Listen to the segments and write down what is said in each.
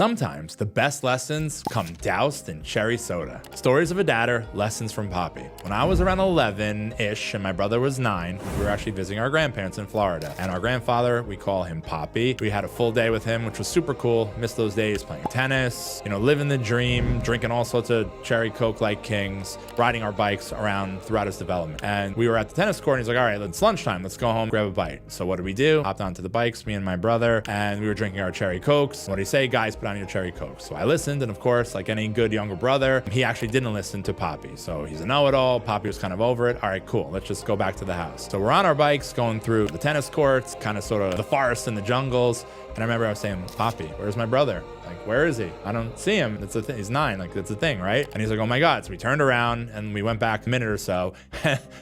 Sometimes the best lessons come doused in cherry soda. Stories of a dadder, lessons from Poppy. When I was around 11-ish and my brother was 9, we were actually visiting our grandparents in Florida. And our grandfather, we call him Poppy. We had a full day with him, which was super cool. Missed those days playing tennis, living the dream, drinking all sorts of cherry Coke like kings, riding our bikes around throughout his development. And we were at the tennis court and he's like, all right, it's lunchtime. Let's go home, grab a bite. So what did we do? Hopped onto the bikes, me and my brother, and we were drinking our cherry Cokes. What do you say, guys? Put on your cherry Coke. So I listened, and of course, like any good younger brother, he actually didn't listen to Poppy. So he's a know-it-all. Poppy was kind of over it. All right, cool. Let's just go back to the house. So we're on our bikes going through the tennis courts, kind of sort of the forest and the jungles. And I remember I was saying, Poppy, where's my brother? Like, where is he? I don't see him. It's a thing. He's 9. Like, that's a thing, right? And he's like, oh my God. So we turned around and we went back a minute or so.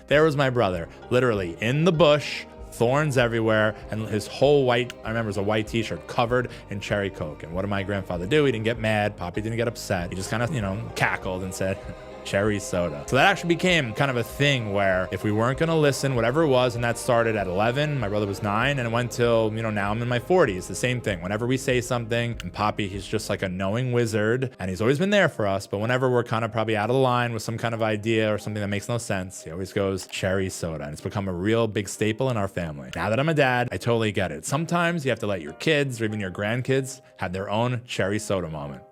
There was my brother, literally in the bush, thorns everywhere, and his whole white, I remember it was a white t-shirt covered in cherry Coke. And what did my grandfather do? He didn't get mad. Poppy didn't get upset. He just kind of, cackled and said, cherry soda. So that actually became kind of a thing where if we weren't going to listen, whatever it was, and that started at 11, my brother was 9, and it went till, now I'm in my 40s, the same thing. Whenever we say something, and Poppy, he's just like a knowing wizard, and he's always been there for us, but whenever we're kind of probably out of the line with some kind of idea or something that makes no sense, he always goes cherry soda, and it's become a real big staple in our family. Now that I'm a dad, I totally get it. Sometimes you have to let your kids or even your grandkids have their own cherry soda moment.